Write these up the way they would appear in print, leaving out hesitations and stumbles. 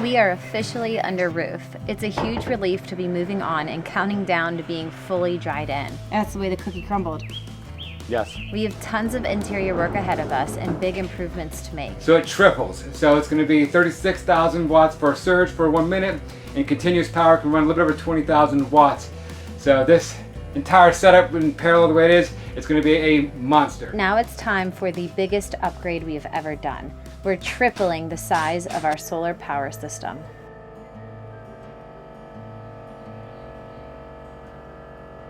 We are officially under roof. It's a huge relief to be moving on and counting down to being fully dried in. That's the way the cookie crumbled. Yes. We have tons of interior work ahead of us and big improvements to make. So it triples. So it's going to be 36,000 watts per surge for 1 minute, and continuous power can run a little bit over 20,000 watts. So this entire setup in parallel the way it is, it's going to be a monster. Now it's time for the biggest upgrade we have ever done. We're tripling the size of our solar power system.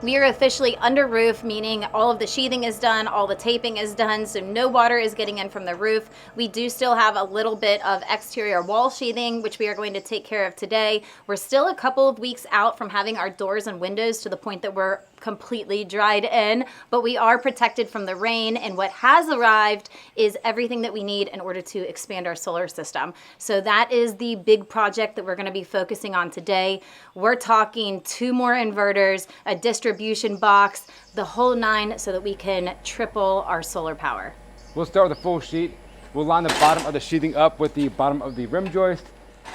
We are officially under roof, meaning all of the sheathing is done, all the taping is done, so no water is getting in from the roof. We do still have a little bit of exterior wall sheathing, which we are going to take care of today. We're still a couple of weeks out from having our doors and windows to the point that we're completely dried in, but we are protected from the rain, and what has arrived is everything that we need in order to expand our solar system. So that is the big project that we're going to be focusing on today. We're talking 2 more inverters, a distribution box, the whole 9, so that we can triple our solar power. We'll start with a full sheet. We'll line the bottom of the sheathing up with the bottom of the rim joist,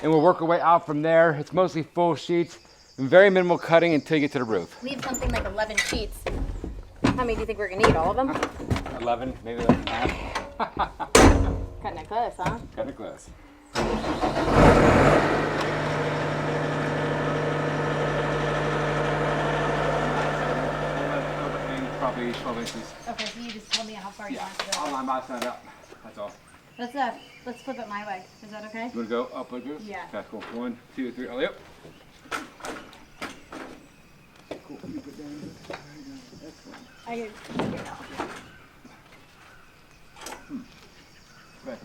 and we'll work our way out from there. It's mostly full sheets, and very minimal cutting until you get to the roof. We have something like 11 sheets. How many do you think we're gonna need? All of them? 11, maybe 11 and a half. Cutting it close, huh? Cutting it close. Probably 12 inches. Okay, so you just tell me how far you want to go. I'll line my side up. That's all. Let's flip it my way. Is that okay? You want to go up like this? Yeah. Okay, cool. 1, 2, 3. Oh, yep. Cool. You put down. Excellent. I get it out. Okay.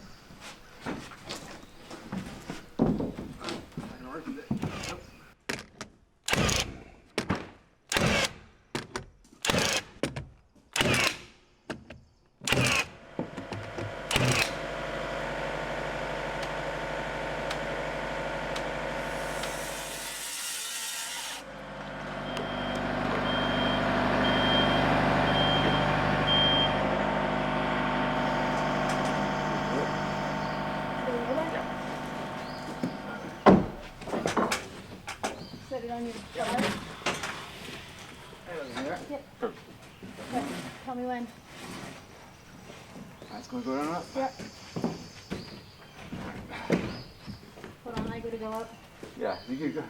Set it on your shoulder. Perfect. Okay, tell me when. That's going to go down up. Yep. Hold on, I go to go up. Yeah, you can go.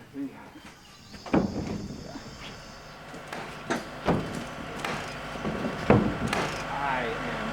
I am.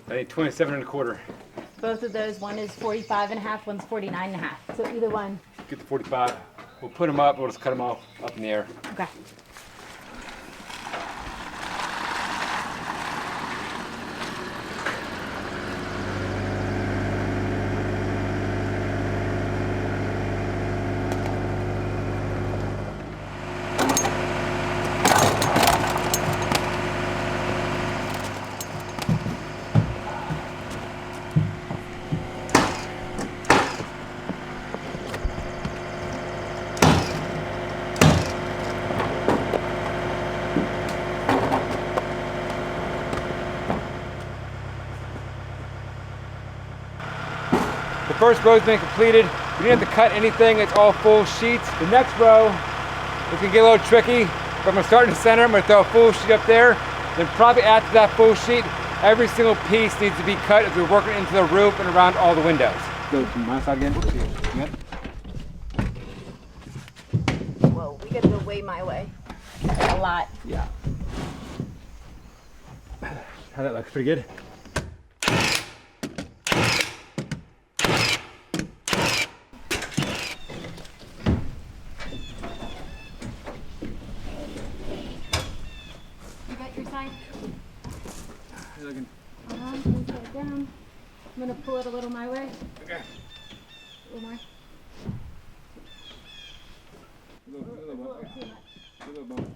I need 27 1/4. Both of those, one is 45.5, one's 49.5. So either one. Get the 45. We'll put them up. We'll just cut them off up in the air. Okay. The first row's been completed. We didn't have to cut anything. It's all full sheets. The next row is gonna get a little tricky, but I'm gonna start in the center. I'm gonna throw a full sheet up there. Then probably after that full sheet, every single piece needs to be cut as we're working into the roof and around all the windows. Go to my side again. Whoa, we gotta go way my way. A lot. Yeah. How that looks, pretty good. You got your side? Looking on, please get it down. I'm gonna pull it a little my way. Okay. A little more. A little bump. Too much. A little bump.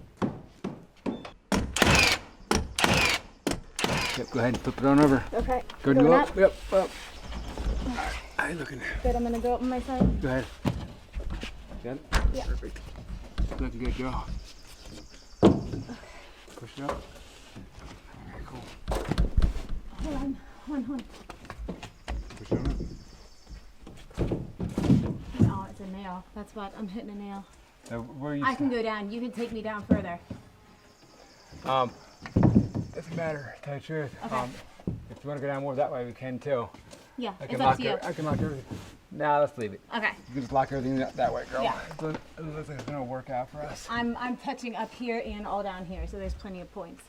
Yep, go ahead and flip it on over. Okay. Go ahead and Going go up. up. Yep, up. How you looking? Good, I'm gonna go up on my side. Go ahead. Good? Yeah. Perfect. Looking good, Joe. Push it up. Okay, cool. Hold on. Hold on. Push it up. No, it's a nail. That's what I'm hitting a nail. Now, where are you? I can go down. You can take me down further. Doesn't matter, to tell you the truth. Okay. If you want to go down more that way, we can too. Yeah, I it's can up lock to you. I can lock everything. Nah, let's leave it. Okay. You can just lock everything that way, girl. Yeah. It looks like it's gonna work out for us. I'm touching up here and all down here, so there's plenty of points.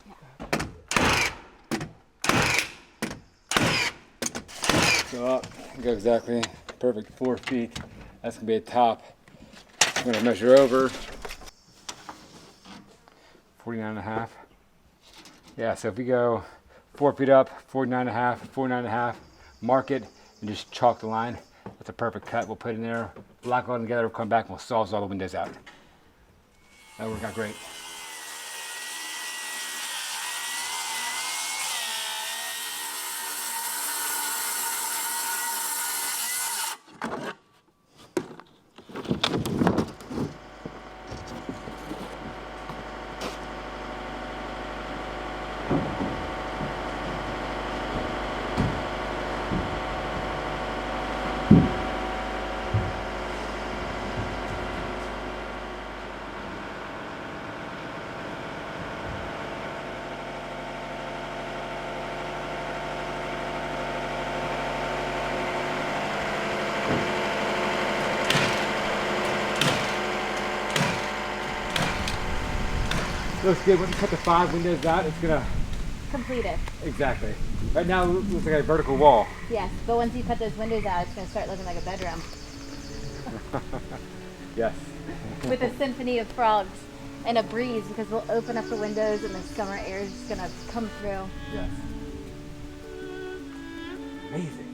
Go up. Go exactly perfect 4 feet. That's gonna be a top. I'm gonna measure over 49.5. Yeah, so if we go 4 feet up, 49.5, 49.5, mark it, and just chalk the line. That's a perfect cut. We'll put it in there, lock it all together, we'll come back and we'll saw all the windows out. That'll work out great. Looks good. Once you cut the 5 windows out, it's gonna Completed. exactly. Right now, it looks like a vertical wall. Yes, but once you cut those windows out, it's gonna start looking like a bedroom Yes. with a symphony of frogs and a breeze because we'll open up the windows and the summer air is just gonna come through. Yes. Amazing.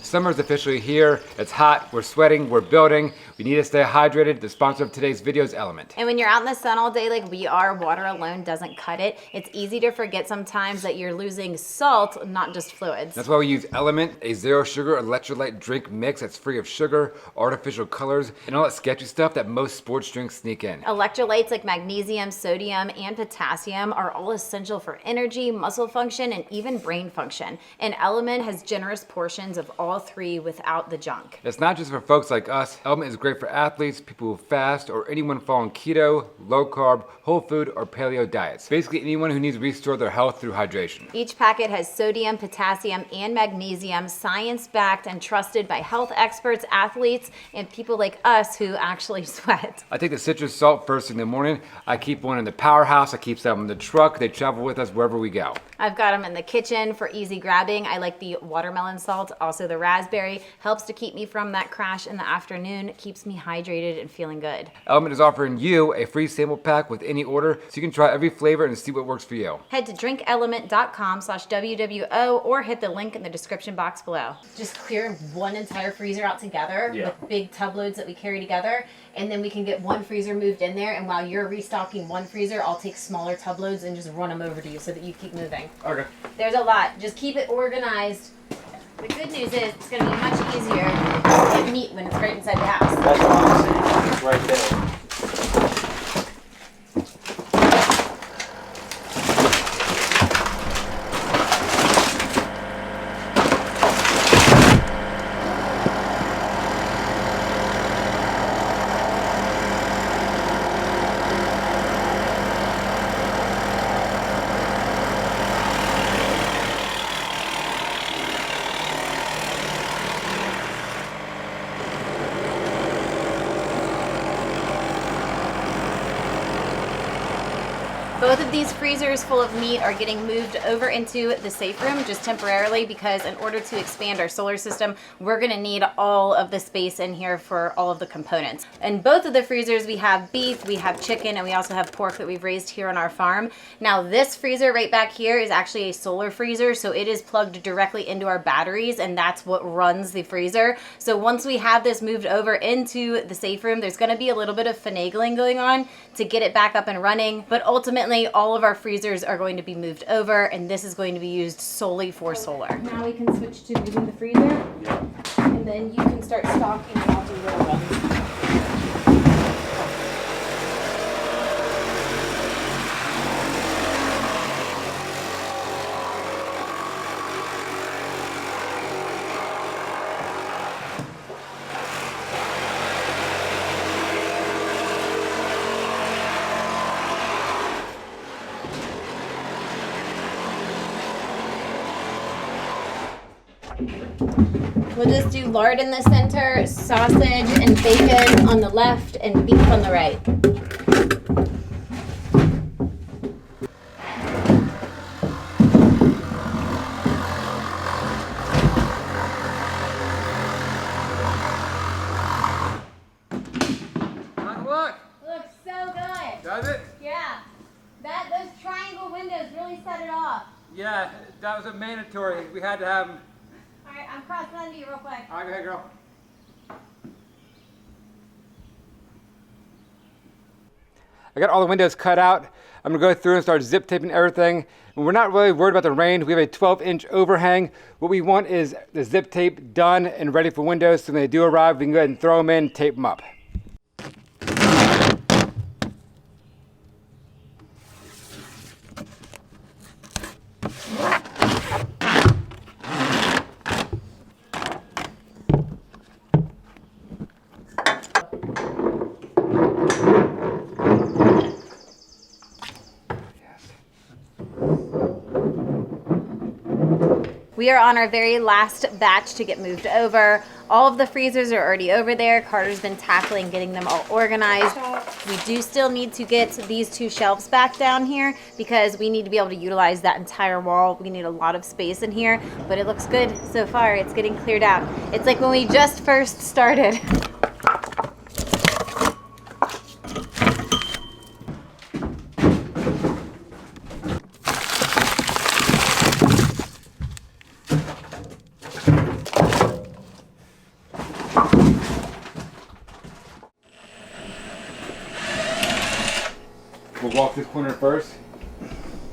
Summer's officially here. It's hot, we're sweating, we're building. We need to stay hydrated. The sponsor of today's video is Element. And when you're out in the sun all day like we are, water alone doesn't cut it. It's easy to forget sometimes that you're losing salt, not just fluids. That's why we use Element, a zero sugar electrolyte drink mix that's free of sugar, artificial colors, and all that sketchy stuff that most sports drinks sneak in. Electrolytes like magnesium, sodium, and potassium are all essential for energy, muscle function, and even brain function. And Element has generous portions of all 3 without the junk. It's not just for folks like us. Element is great for athletes, people who fast, or anyone following keto, low carb, whole food, or paleo diets. Basically anyone who needs to restore their health through hydration. Each packet has sodium, potassium, and magnesium, science-backed and trusted by health experts, athletes, and people like us who actually sweat. I take the citrus salt first thing in the morning. I keep one in the powerhouse. I keep some in the truck. They travel with us wherever we go. I've got them in the kitchen for easy grabbing. I like the watermelon salt, also the raspberry. Helps to keep me from that crash in the afternoon, keeps me hydrated and feeling good. Element is offering you a free sample pack with any order, so you can try every flavor and see what works for you. Head to drinkelement.com/WWO or hit the link in the description box below. Just clear one entire freezer out together with big tub loads that we carry together, and then we can get one freezer moved in there, and while you're restocking one freezer, I'll take smaller tub loads and just run them over to you so that you keep moving. Okay. There's a lot. Just keep it organized. The good news is it's going to be much easier to get meat when it's right inside the house. That's what I'm saying. It's right there. Both of these freezers full of meat are getting moved over into the safe room just temporarily because in order to expand our solar system, we're gonna need all of the space in here for all of the components. In both of the freezers, we have beef, we have chicken, and we also have pork that we've raised here on our farm. Now this freezer right back here is actually a solar freezer, so it is plugged directly into our batteries, and that's what runs the freezer. So once we have this moved over into the safe room, there's gonna be a little bit of finagling going on to get it back up and running, but ultimately all of our freezers are going to be moved over, and this is going to be used solely for solar. Now we can switch to moving the freezer, and then you can start stocking and I'll do little runs. We'll just do lard in the center, sausage and bacon on the left, and beef on the right. Look! Looks so good. Does it? Yeah. Those triangle windows really set it off. Yeah, that was a mandatory. We had to have them. All right, I'm crossing under you real quick. All right, go ahead, girl. I got all the windows cut out. I'm gonna go through and start zip taping everything. And we're not really worried about the rain. We have a 12-inch overhang. What we want is the zip tape done and ready for windows. So when they do arrive, we can go ahead and throw them in, tape them up. We are on our very last batch to get moved over. All of the freezers are already over there. Carter's been tackling getting them all organized. We do still need to get these two shelves back down here because we need to be able to utilize that entire wall. We need a lot of space in here, but it looks good so far. It's getting cleared out. It's like when we just first started. We'll walk this corner first.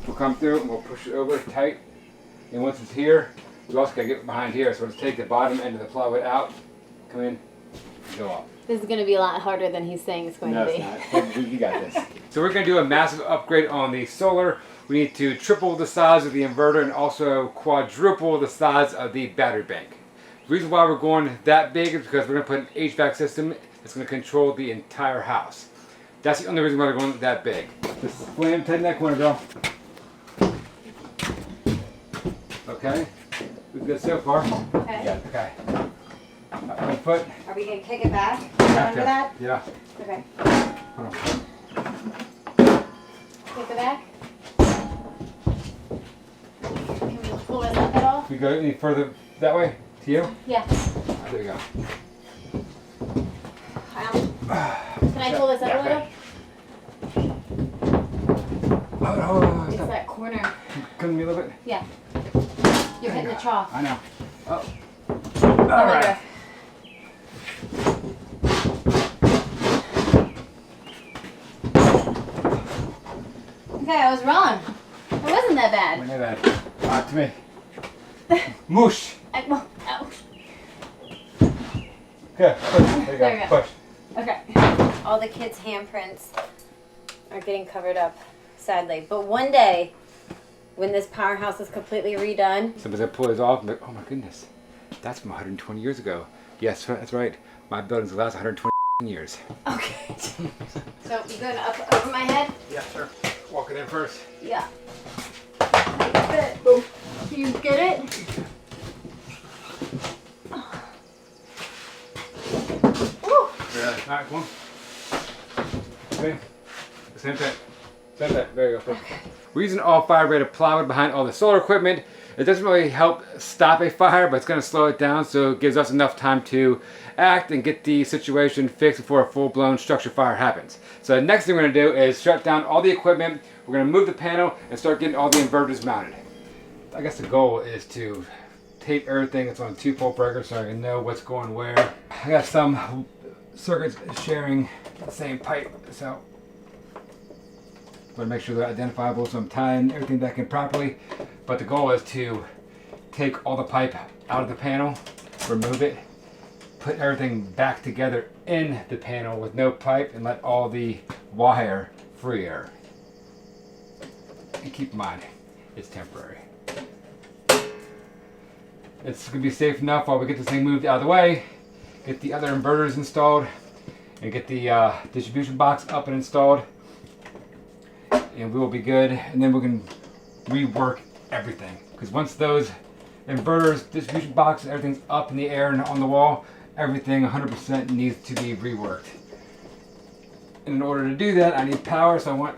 We'll come through and we'll push it over tight. And once it's here, we also gotta get behind here. So let's take the bottom end of the plywood out, come in, and go off. This is going to be a lot harder than he's saying it's going to be. No, it's not. You got this. So we're gonna do a massive upgrade on the solar. We need to triple the size of the inverter and also quadruple the size of the battery bank. The reason why we're going that big is because we're gonna put an HVAC system that's gonna control the entire house. That's the only reason why we're going that big. Just slam tight in that corner, girl. Okay. We're good so far. Okay. Yeah, okay. 1 foot. Are we going to kick it back? Have Under to. that? Yeah. Okay. Hold on. Kick it back. Can we pull this up at all? We go any further that way? To you? Yeah. There you go. Can I pull this up a little? Hold on. It's that corner. Come to me a little bit. Yeah. You're hitting the trough. I know. Oh. All right. Okay, I was wrong. It wasn't that bad. Look at that. Talk to me. Moosh. Well, oh. Good. Push. There you go. There you go. Push. Okay. All the kids' handprints are getting covered up, sadly. But one day, when this powerhouse is completely redone, Somebody's gonna pull this off and be like, oh my goodness, that's from 120 years ago. Yes, that's right. My building's last 120 years. okay. So you going up over my head? Yeah, sure. Walk it in first. Yeah. Good. You get it? Woo. Yeah. All right, come on. Okay. Same thing. There you go. We're using all fire-rated plywood behind all the solar equipment. It doesn't really help stop a fire, but it's going to slow it down, so it gives us enough time to act and get the situation fixed before a full-blown structure fire happens. So the next thing we're going to do is shut down all the equipment. We're going to move the panel and start getting all the inverters mounted. I guess the goal is to tape everything that's on 2-pole breakers so I can know what's going where. I got some circuits sharing the same pipe, so I'm going to make sure they're identifiable, so I'm tying everything back in properly. But the goal is to take all the pipe out of the panel, remove it, put everything back together in the panel with no pipe, and let all the wire free air. And keep in mind, it's temporary. It's going to be safe enough while we get this thing moved out of the way, get the other inverters installed, and get the distribution box up and installed. And we will be good, and then we can rework everything. Because once those inverters, distribution box, and everything's up in the air and on the wall, everything 100% needs to be reworked. And in order to do that, I need power, so I want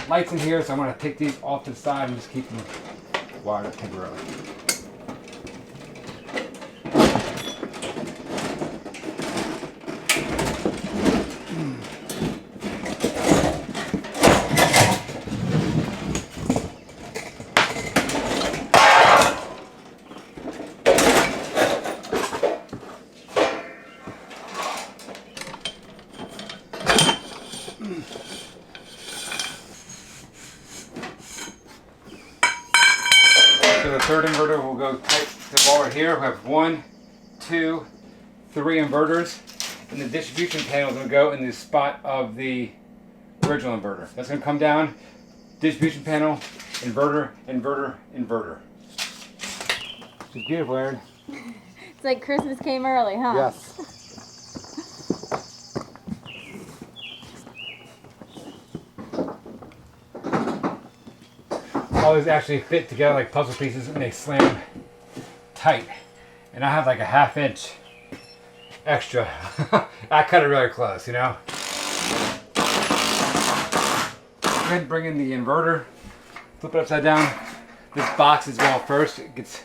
lights in here, so I'm going to take these off to the side and just keep them wired up temporarily. So the third inverter will go tight to the wall right here. We have 1, 2, 3 inverters. And the distribution panel is going to go in the spot of the original inverter. That's going to come down, distribution panel, inverter, inverter, inverter. It's beautiful, Aaron. It's like Christmas came early, huh? Yes. All these actually fit together like puzzle pieces and they slam tight. And I have like a 1/2 inch extra. I cut it really close, you know. Go ahead and bring in the inverter. Flip it upside down. This box is going first. It gets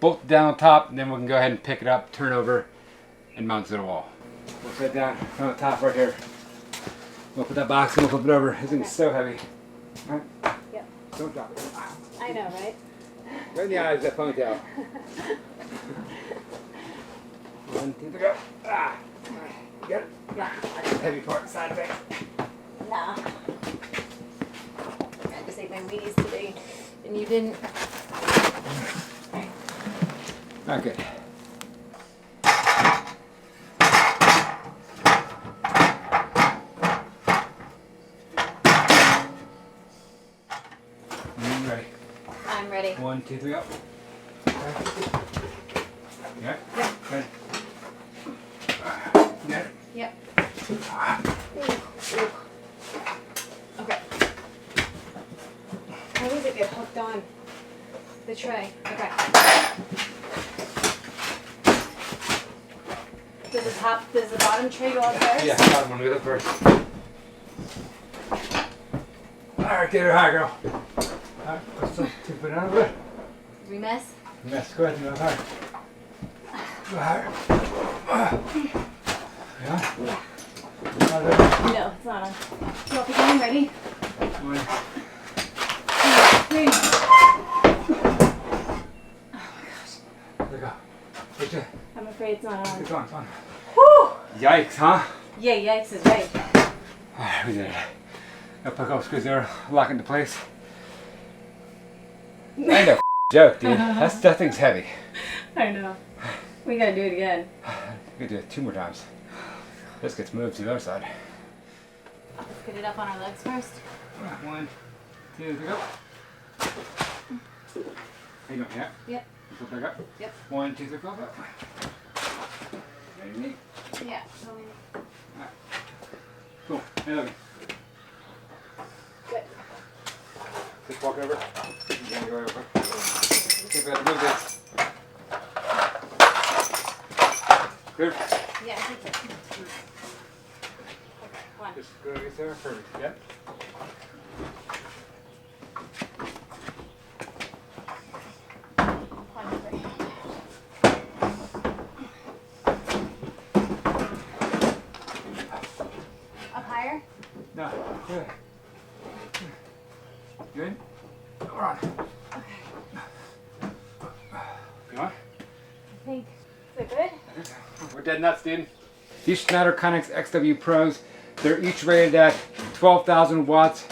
bolted down on top, and then we can go ahead and pick it up, turn over, and mount it to the wall. We'll set it down on the top right here. We'll put that box in, we'll flip it over. This thing's so heavy. All right? Yep. Don't drop it. I know, right? Right in the eyes, that ponytail. 1, 2, 3, go. Ah. You got it? Yeah. That's the heavy part inside of it. Nah. I had to take my weenies today, and you didn't. Not good. You ready? I'm ready. 1, 2, 3, go. Yeah? Yep. Ready? Yeah. Yep. Okay. How does it get hooked on the tray? Okay. Does the bottom tray go up first? Yeah, bottom one, we go first. Alright, get her high, girl. Alright, let's just tip it out of it. We miss? Yes, go ahead, go higher. Go higher. Yeah? Yeah. Not there. No, it's not on. You want the game ready? 1, 2, 3. Oh my gosh. there we go. Get you. I'm afraid it's not on. It's on, it's on. Woo! Yikes, huh? Yeah, yikes is right. Alright, we did it. Gotta put a couple screws there, lock it into place. Ain't no joke, dude. That thing's heavy. I know. We gotta do it again. We could do it 2 more times. This gets moved to the other side. Let's get it up on our legs first. 1, 2, 3, go. There you go, yeah. Yep. Flip back up. Yep. 1, 2, 3, flip up. Ready, neat. Yeah. Alright. Cool. Hey, look. Good. Just walk over. You're gonna go real quick. Okay, we have to move this. Good. Yeah, I think so. Okay, one. Just go against there. Perfect. Yep. Good? Come on. Come on. I think. Is it good? We're dead nuts, dude. These Schneider Connex XW Pros, they're each rated at 12,000 watts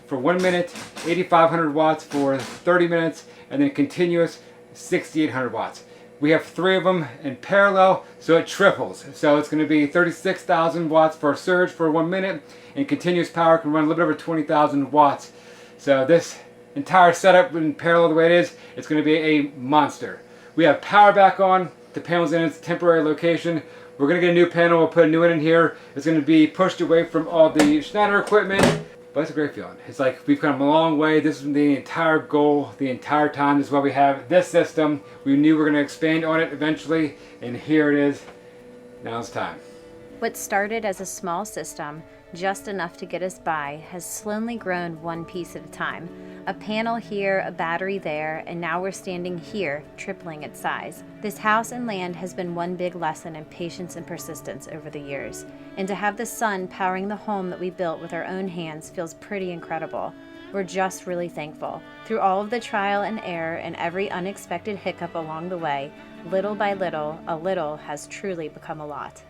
for 1 minute, 8,500 watts for 30 minutes, and then continuous 6,800 watts. We have 3 of them in parallel, so it triples. So it's going to be 36,000 watts for a surge for 1 minute, and continuous power can run a little bit over 20,000 watts. So this entire setup in parallel the way it is, it's going to be a monster. We have power back on. The panel's in its temporary location. We're going to get a new panel. We'll put a new one in here. It's going to be pushed away from all the Schneider equipment. But it's a great feeling. It's like we've come a long way. This is the entire goal, the entire time. This is why we have this system. We knew we were going to expand on it eventually, and here it is. Now it's time. What started as a small system, just enough to get us by, has slowly grown one piece at a time. A panel here, a battery there, and now we're standing here, tripling its size. This house and land has been one big lesson in patience and persistence over the years. And to have the sun powering the home that we built with our own hands feels pretty incredible. We're just really thankful. Through all of the trial and error and every unexpected hiccup along the way, little by little, a little has truly become a lot.